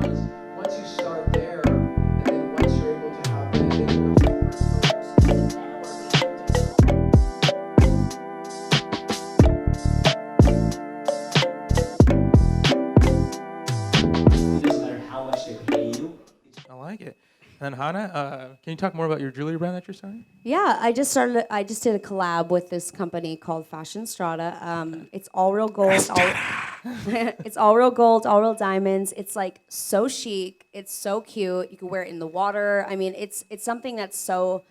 once you start there, and then once you're able to have that, then once you work progress, It doesn't matter how much they pay you. I like it. And then Hannah, can you talk more about your jewelry brand that you're starting? Yeah, I just started. I just did a collab with this company called Fashion Strata. It's all real gold. It's all real gold, all real diamonds. It's like so chic. It's so cute. You can wear it in the water. I mean, it's something that's so,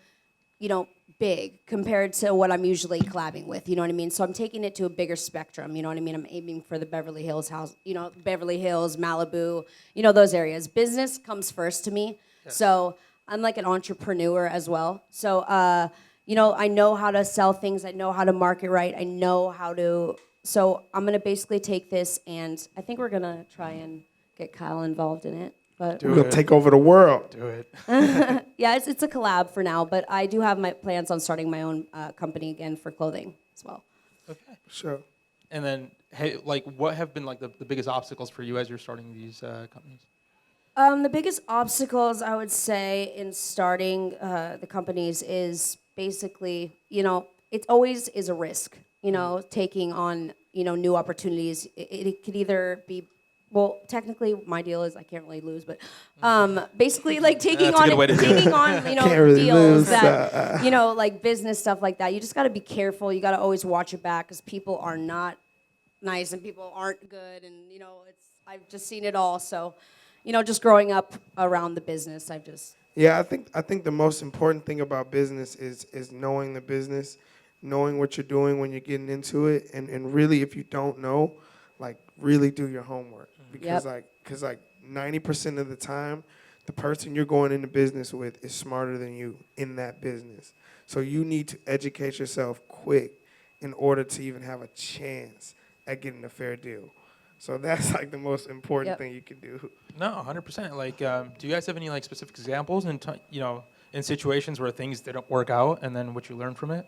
big compared to what I'm usually collabing with. You know what I mean? So I'm taking it to a bigger spectrum. You know what I mean? I'm aiming for the Beverly Hills house. Beverly Hills, Malibu. Those areas. Business comes first to me. So I'm like an entrepreneur as well. So, I know how to sell things. I know how to market right. I know how to. So I'm gonna basically take this, and I think we're gonna try and get Kyle involved in it. But We're gonna take over the world. Do it. yeah, it's a collab for now. But I do have my plans on starting my own company again for clothing as well. Okay. Sure. And then, hey, like, what have been like the biggest obstacles for you as you're starting these companies? The biggest obstacles I would say in starting the companies is basically, it always is a risk, taking on, new opportunities. It could either be, well, technically my deal is I can't really lose, but basically like taking That's a good way to do it. Can't really deals lose, that, like business stuff like that. You just got to be careful. You got to always watch your back because people are not nice and people aren't good. And, I've just seen it all. So, just growing up around the business, Yeah, I think the most important thing about business is knowing the business, knowing what you're doing when you're getting into it, and really if you don't know, like really do your homework because Yep. 90% of the time, the person you're going into business with is smarter than you in that business. So you need to educate yourself quick in order to even have a chance at getting a fair deal. So that's like the most important Yep. thing you can do. No, 100%. Like, do you guys have any like specific examples in in situations where things didn't work out, and then what you learned from it?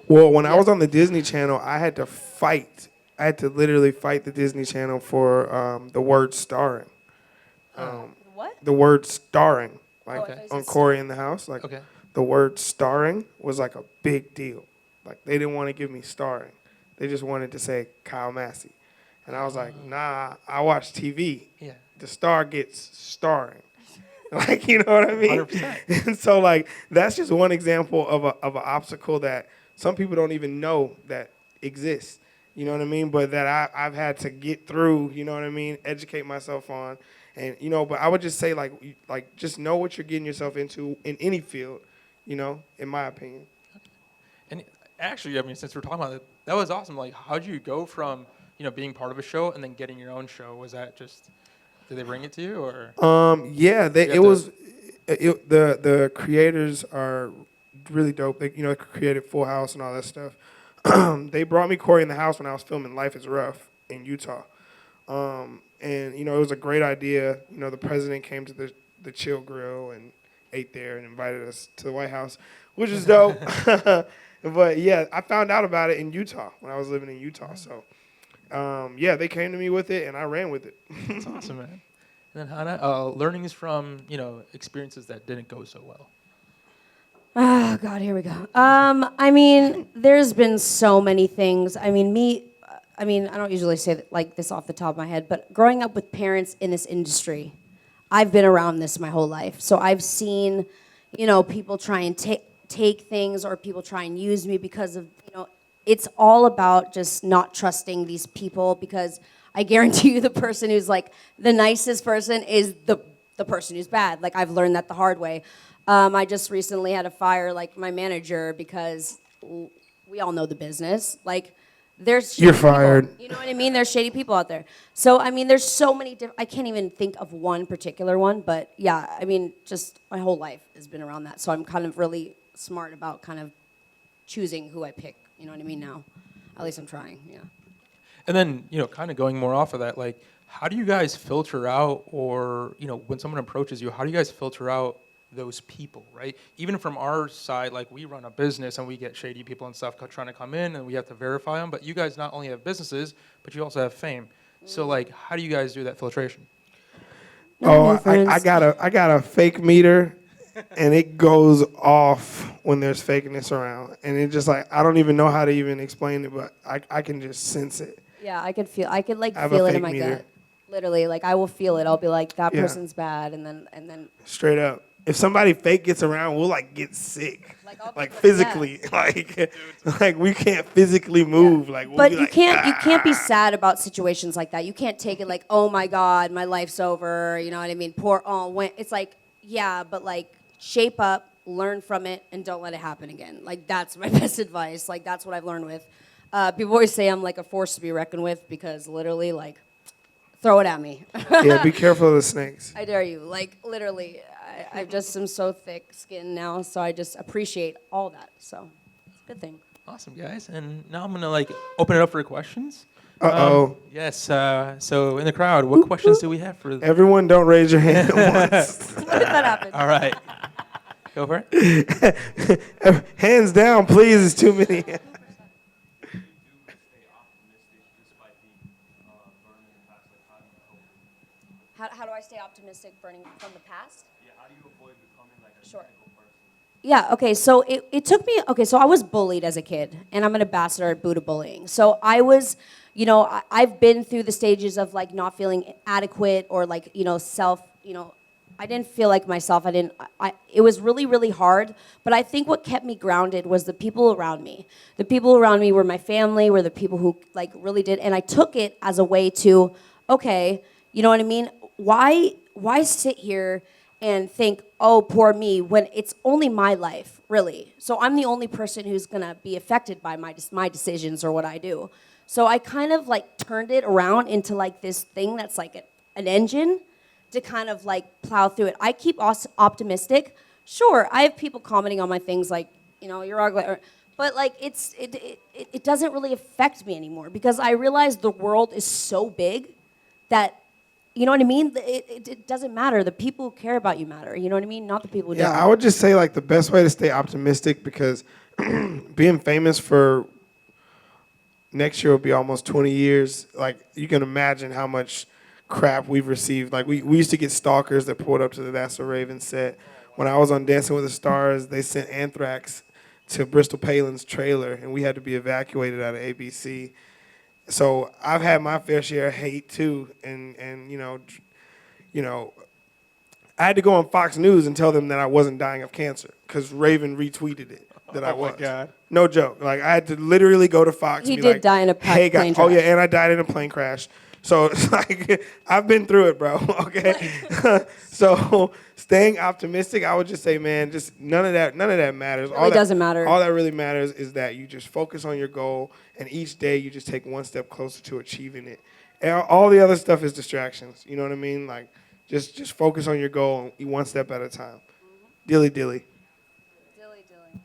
Well, when I was on the Disney Channel, I had to fight. I had to literally fight the Disney Channel for the word starring. what? The word starring, like Oh, I thought you on said Corey in the House, like Okay. the word starring was like a big deal. Like they didn't want to give me starring. They just wanted to say Kyle Massey. And I was like, nah, I watch TV. Yeah. The star gets starring. Like, you know what I mean? 100%. And so, like, that's just one example of an obstacle that some people don't even know that exists. You know what I mean? But that I've had to get through, you know what I mean? Educate myself on. And, but I would just say, like just know what you're getting yourself into in any field, in my opinion. And actually, I mean, since we're talking about it, that was awesome. Like, how'd you go from being part of a show and then getting your own show? Was that just, did they bring it to you, or? Yeah, You have it was, the creators are really dope. They, created Full House and all that stuff. They brought me Corey in the House when I was filming Life is Rough in Utah. And, it was a great idea. The president came to the Chill Grill and ate there and invited us to the White House, which is dope. But, yeah, I found out about it in Utah when I was living in Utah. So, they came to me with it, and I ran with it. That's awesome, man. And then Hannah, learnings from experiences that didn't go so well. Oh God, here we go. I mean, there's been so many things. I mean, I don't usually say that, like this off the top of my head, but growing up with parents in this industry, I've been around this my whole life. So I've seen, people try and take things, or people try and use me because of, it's all about just not trusting these people, because I guarantee you the person who's like the nicest person is the person who's bad. Like I've learned that the hard way. I just recently had to fire like my manager because we all know the business. Like there's shady You're fired. People, you know what I mean? There's shady people out there. So I mean, there's so many different. I can't even think of one particular one, but yeah, I mean, just my whole life has been around that. So I'm kind of really smart about kind of choosing who I pick. You know what I mean? Now, at least I'm trying. Yeah. And then, kind of going more off of that, like, how do you guys filter out, or, when someone approaches you, how do you guys filter out those people, right? Even from our side, like, we run a business and we get shady people and stuff trying to come in and we have to verify them. But you guys not only have businesses, but you also have fame. So, like, how do you guys do that filtration? No Oh, new friends. I got a fake meter, and it goes off when there's fakeness around, and it just like I don't even know how to even explain it, but I can just sense it. Yeah, I could like I have a feel it in fake my meter. gut. Literally, like I will feel it. I'll be like, that Yeah. person's bad, and then Straight up. If somebody fake gets around, we'll like get sick, Like, I'll be like like, physically, like we can't physically move. Like, we'll but be you like, can't be sad about situations like that. You can't take it like, oh my God, my life's over. You know what I mean? Poor when it's like, yeah, but like shape up, learn from it, and don't let it happen again. Like that's my best advice. Like that's what I've learned with. People always say I'm like a force to be reckoned with because literally like, throw it at me. Yeah, be careful of the snakes. I dare you. Like literally, I just am so thick skinned now, so I just appreciate all that. So it's a good thing. Awesome, guys. And now I'm gonna like open it up for questions. Uh-oh. Yes. So in the crowd, what questions do we have for? Everyone, don't raise your hand at once. What if that happened? All right. Go for it. Hands down, please. It's too many. How do I stay optimistic burning from the past? Yeah, how do you avoid becoming like a cynical person? Yeah, okay, so it took me, okay, so I was bullied as a kid, and I'm an ambassador at Buddha Bullying. So I was, I've been through the stages of like not feeling adequate or like, I didn't feel like myself. It was really, really hard. But I think what kept me grounded was the people around me. The people around me were my family, were the people who like really did. And I took it as a way to, okay, you know what I mean? Why sit here and think, oh, poor me, when it's only my life, really. So I'm the only person who's gonna be affected by my decisions or what I do. So I kind of like turned it around into like this thing that's like an engine to kind of like plow through it. I keep optimistic. Sure, I have people commenting on my things like, you're ugly, but like it doesn't really affect me anymore because I realize the world is so big that, you know what I mean? It doesn't matter. The people who care about you matter. You know what I mean? Not the people who Yeah, don't. I would just say like the best way to stay optimistic because being famous for next year will be almost 20 years. Like you can imagine how much crap we've received. Like we used to get stalkers that pulled up to the That's So Raven set. When I was on Dancing with the Stars, they sent anthrax to Bristol Palin's trailer, and we had to be evacuated out of ABC. So I've had my fair share of hate too, and I had to go on Fox News and tell them that I wasn't dying of cancer because Raven retweeted it that I was. Oh my God. No joke. Like I had to literally go to Fox. He and be did like, die in a hey, plane guys. Oh yeah, crash. and I died in a plane crash. So it's like I've been through it, bro. Okay. So staying optimistic, I would just say, man, just none of that matters. Really doesn't matter. All that really matters is that you just focus on your goal, and each day you just take one step closer to achieving it. And all the other stuff is distractions. You know what I mean? Like just focus on your goal and one step at a time. Dilly dilly. Dilly, dilly.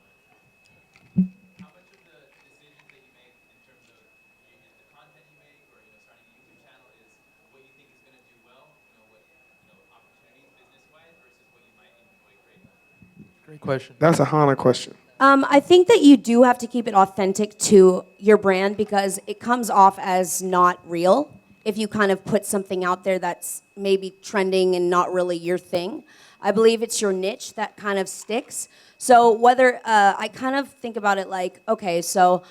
How much of the decisions that you make in terms of the content you make or starting a YouTube channel is what you think is going to do well, what opportunities business-wise versus what you might enjoy creating? Great question. That's a Hana question. I think that you do have to keep it authentic to your brand because it comes off as not real if you kind of put something out there that's maybe trending and not really your thing. I believe it's your niche that kind of sticks. So whether I kind of think about it like, okay, so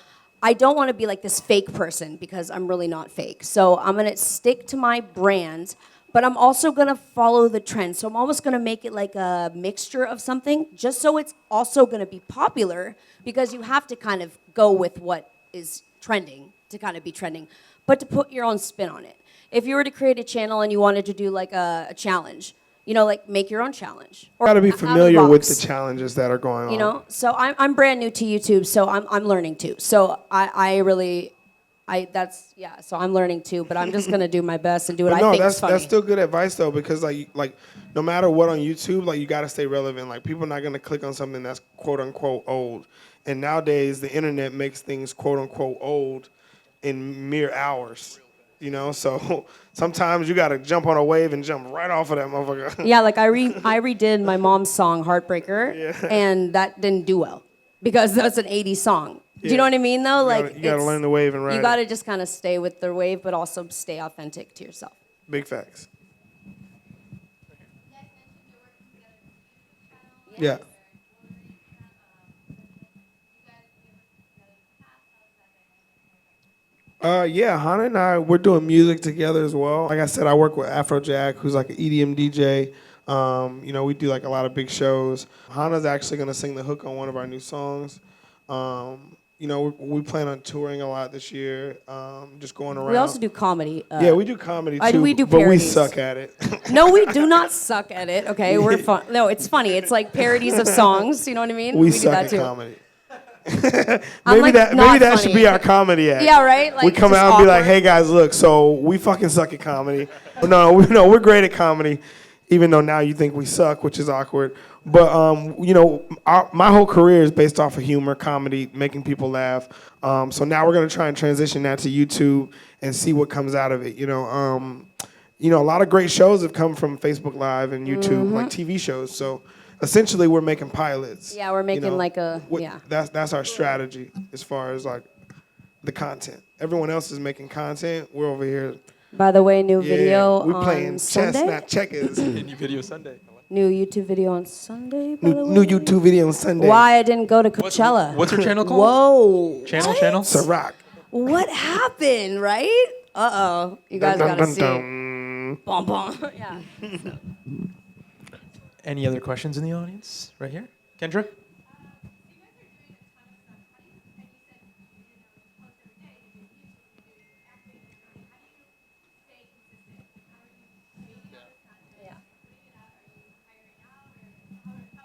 I don't want to be like this fake person because I'm really not fake. So I'm going to stick to my brand, but I'm also going to follow the trend. So I'm always going to make it like a mixture of something just so it's also going to be popular because you have to kind of go with what is trending to kind of be trending, but to put your own spin on it. If you were to create a channel and you wanted to do like a challenge, like make your own challenge. You got to be out of the familiar with box. the challenges that are going on. So I'm brand new to YouTube, so I'm learning too. So so I'm learning too, but I'm just gonna do my best and do what But I no, think is funny. that's still good advice though, because like no matter what on YouTube, like you got to stay relevant. Like people are not gonna click on something that's quote unquote old, and nowadays the internet makes things quote unquote old in mere hours. So sometimes you got to jump on a wave and jump right off of that motherfucker. Yeah, like I redid my mom's song Heartbreaker, and that didn't do well because that's an 80s song. Do you know what I mean though? You got to learn the wave and ride You it. got to just kind of stay with the wave, but also stay authentic to yourself. Big facts. Yeah. Yeah, Hannah and I, we're doing music together as well. Like I said, I work with Afrojack, who's like an EDM DJ. We do like a lot of big shows. Hannah's actually gonna sing the hook on one of our new songs. We plan on touring a lot this year. Just going around. We also do comedy. Yeah, we do comedy I- too, we do but we parodies. suck at it. No, we do not suck at it. Okay, we're fun. No, it's funny. It's like parodies of songs. You know what I mean? we do suck that at too. comedy. I'm, like, maybe not that should funny. be our comedy act. Yeah, right. Like, we come just out and be like, awkward. "Hey guys, look, so we fucking suck at comedy." No, we're great at comedy, even though now you think we suck, which is awkward. But my whole career is based off of humor, comedy, making people laugh. So now we're gonna try and transition that to YouTube and see what comes out of it. A lot of great shows have come from Facebook Live and YouTube, like TV shows. So essentially, we're making pilots. Yeah, we're making like a yeah. That's our strategy as far as like the content. Everyone else is making content. We're over here. By the way, new video we on playing chess, Sunday. not checkers. New video Sunday. New YouTube video on Sunday. By the new way. YouTube video on Sunday. Why I didn't go to Coachella? What's your channel called? Whoa. Channel? Ciroc. What happened? Right? You guys Dun, gotta dun, see. dun. Bum bum. Yeah. Any other questions in the audience? Right here, Kendra.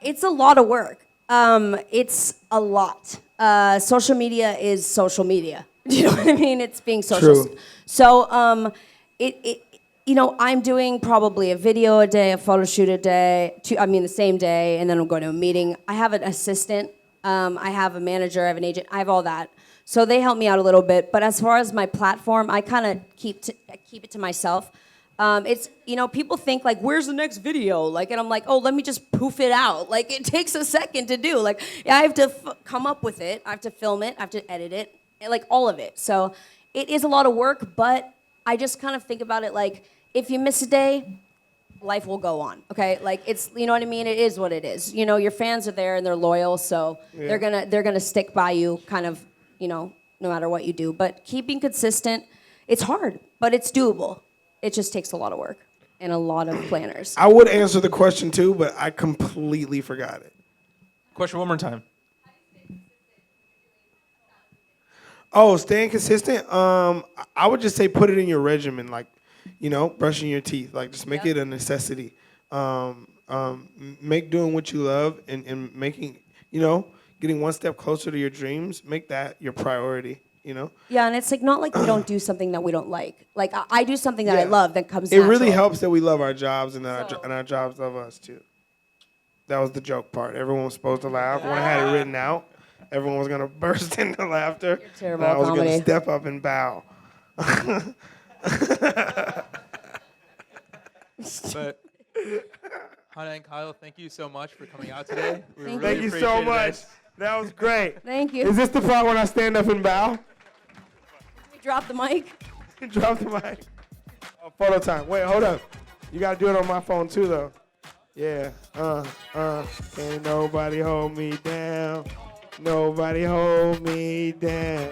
It's a lot of work. It's a lot. Social media is social media. Do you know what I mean? It's being social. True. So I'm doing probably a video a day, a photo shoot a day, the same day, and then I'm going to a meeting. I have an assistant. I have a manager. I have an agent. I have all that. So they help me out a little bit. But as far as my platform, I kind of keep it to myself. It's, people think like, where's the next video? Like, and I'm like, oh, let me just poof it out. Like, it takes a second to do. Like, I have to come up with it. I have to film it. I have to edit it. Like, all of it. So it is a lot of work, but I just kind of think about it like, if you miss a day, life will go on, okay? Like, it's, you know what I mean? It is what it is. Your fans are there and they're loyal, so they're gonna stick by you kind of, no matter what you do. But keeping consistent, it's hard, but it's doable. It just takes a lot of work and a lot of planners. I would answer the question too, but I completely forgot it. Question one more time. Oh, staying consistent. I would just say put it in your regimen, like, brushing your teeth. Like, just make it a necessity. Make doing what you love and making, getting one step closer to your dreams. Make that your priority. Yeah, and it's like not like we don't do something that we don't like. Like I do something that I Yeah. love that comes. It really natural. helps that we love our jobs and that our jobs love us too. That was the joke part. Everyone was supposed to laugh. When I had it written out, everyone was gonna burst into laughter. You're terrible and I was comedy. gonna step up and bow. But Hannah and Kyle, thank you so much for coming out today. We Thank really Thank you appreciate so it, much. guys. That was great. Thank you. Is this the part when I stand up and bow? We drop the mic. Drop the mic. Oh, photo time. Wait, hold up. You gotta do it on my phone too, though. Yeah. Can't nobody hold me down. Nobody hold me down.